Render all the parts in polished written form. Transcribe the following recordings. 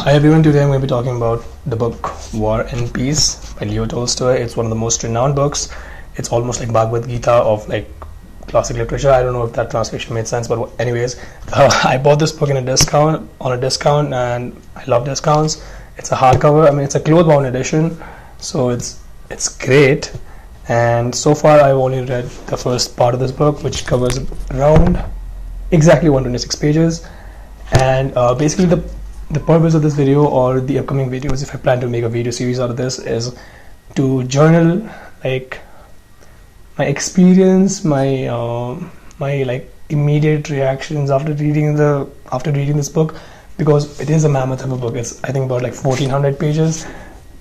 Hi everyone, today I'm going to be talking about the book War and Peace by Leo Tolstoy. It's one of the most renowned books. It's almost like Bhagavad Gita of like classic literature. I don't know if that translation made sense, but anyways, I bought this book on a discount, and I love discounts. It's a hardcover. I mean, it's a cloth-bound edition, so it's great. And so far, I've only read the first part of this book, which covers around exactly 126 pages. And basically, the purpose of this video or the upcoming videos, if I plan to make a video series out of this, is to journal like my experience, my like immediate reactions after reading this book, because it is a mammoth of a book. It's I think about like 1400 pages.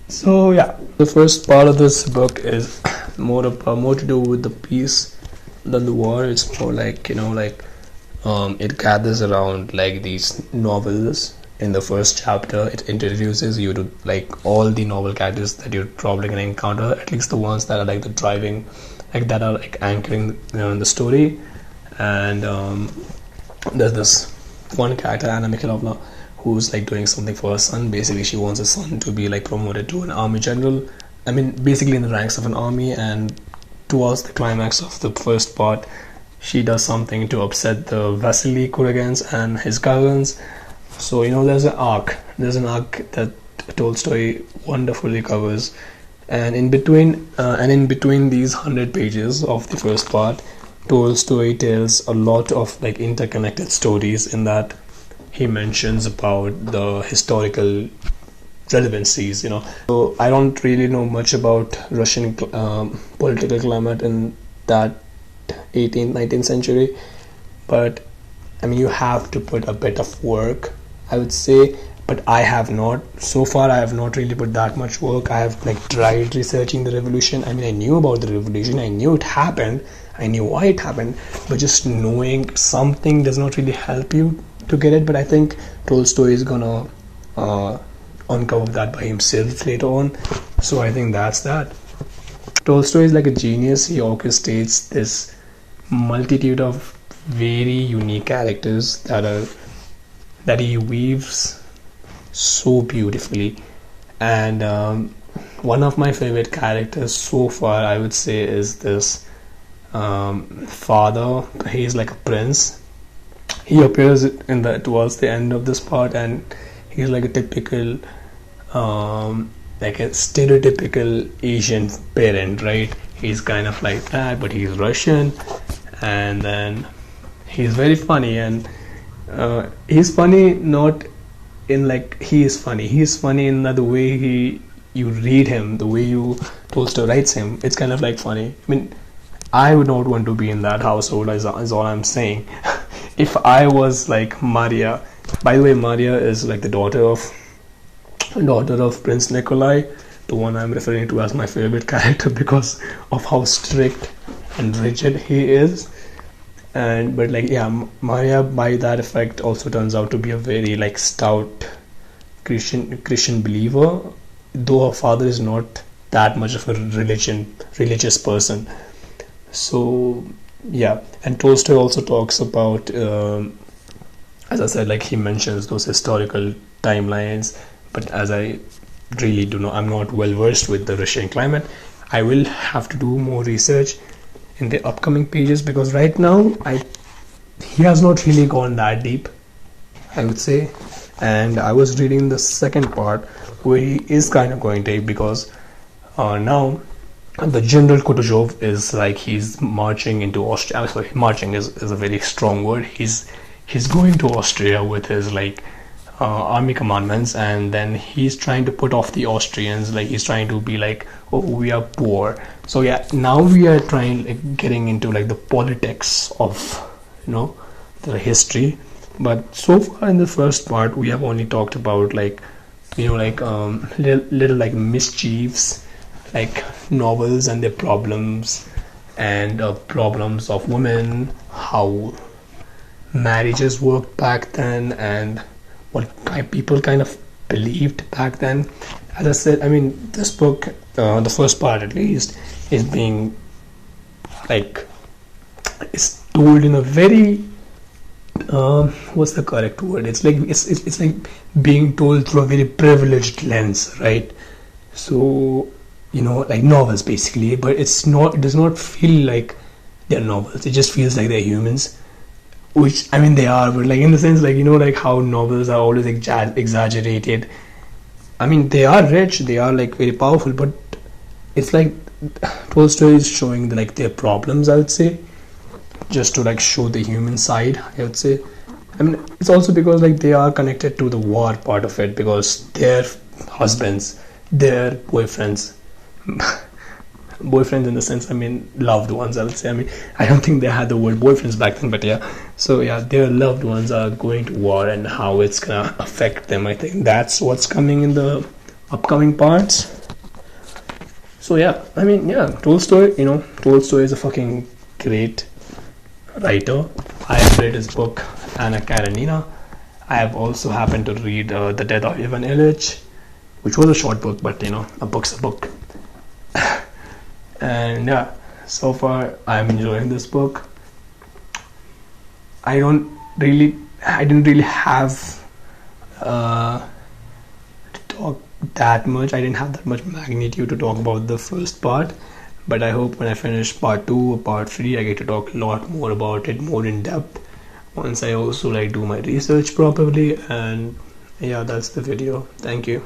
So yeah, the first part of this book is more to do with the peace than the war. It's more like it gathers around like these novels. In the first chapter, it introduces you to like all the novel characters that you're probably gonna encounter, at least the ones that are like the driving, like that are like anchoring in the story. And there's this one character, Anna Mikhailovna, who's like doing something for her son. Basically, she wants her son to be like promoted to an army general. I mean, basically in the ranks of an army. And towards the climax of the first part, she does something to upset the Vasily Kuragins and his cousins. So there's an arc that Tolstoy wonderfully covers, and in between these 100 pages of the first part, Tolstoy tells a lot of like interconnected stories, in that he mentions about the historical relevancies. So I don't really know much about Russian political climate in that 18th 19th century, but I mean, you have to put a bit of work, I would say, but I have not really put that much work. I have like tried researching the revolution. I mean, I knew about the revolution, I knew it happened, I knew why it happened, but just knowing something does not really help you to get it. But I think Tolstoy is gonna uncover that by himself later on. So I think that's that. Tolstoy is like a genius. He orchestrates this multitude of very unique characters that he weaves so beautifully. And one of my favorite characters so far, I would say, is this father. He's like a prince. He appears towards the end of this part, and he's like a typical like a stereotypical Asian parent, right? He's kind of like that, but he's Russian. And then he's very funny, and he's funny not in like he is funny. He's funny in that the way you read him, the way Tolstoy writes him. It's kind of like funny. I mean, I would not want to be in that household, is all I'm saying. If I was like Maria. By the way, Maria is like the daughter of Prince Nikolai, the one I'm referring to as my favorite character because of how strict and rigid he is. But like, yeah, Maria by that effect also turns out to be a very like stout Christian believer, though her father is not that much of a religious person. So yeah, and Tolstoy also talks about as I said, like he mentions those historical timelines, but as I really do know, I'm not well versed with the Russian climate. I will have to do more research in the upcoming pages, because right now he has not really gone that deep, I would say. And I was reading the second part where he is kind of going deep, because now the General Kutuzov is like he's marching into Austria. Sorry, marching is a very strong word. He's going to Austria with his like army commandments, and then he's trying to put off the Austrians. Like he's trying to be like, oh, we are poor. So yeah, now we are getting into like the politics of the history. But so far in the first part, we have only talked about like little like mischiefs, like novels and their problems, and problems of women, how marriages worked back then, and what people kind of believed back then. As I said, I mean, this book, the first part at least, is being like, is told in a very what's the correct word? It's like it's like being told through a very privileged lens, right? So, you know, like novels basically, but it's not. It does not feel like they're novels. It just feels like they're humans, which I mean they are, but like in the sense, like, you know, like how novels are always exaggerated. I mean, they are rich, they are like very powerful, but it's like Tolstoy is showing like their problems, I would say, just to like show the human side, I would say. I mean, it's also because like they are connected to the war part of it, because their husbands, their boyfriends, boyfriends in the sense, I mean loved ones, I would say. I mean, I don't think they had the word boyfriends back then, but yeah. So yeah, their loved ones are going to war and how it's gonna affect them. I think that's what's coming in the upcoming parts. So yeah, I mean, yeah, Tolstoy, you know, Tolstoy is a fucking great writer. I have read his book Anna Karenina. I have also happened to read The Death of Ivan Ilyich, which was a short book, but you know, a book's a book. And yeah, so far I'm enjoying this book. I didn't really have to talk that much. I didn't have that much magnitude to talk about the first part, but I hope when I finish part 2 or part 3, I get to talk a lot more about it, more in depth, once I also like do my research properly. And yeah, that's the video. Thank you.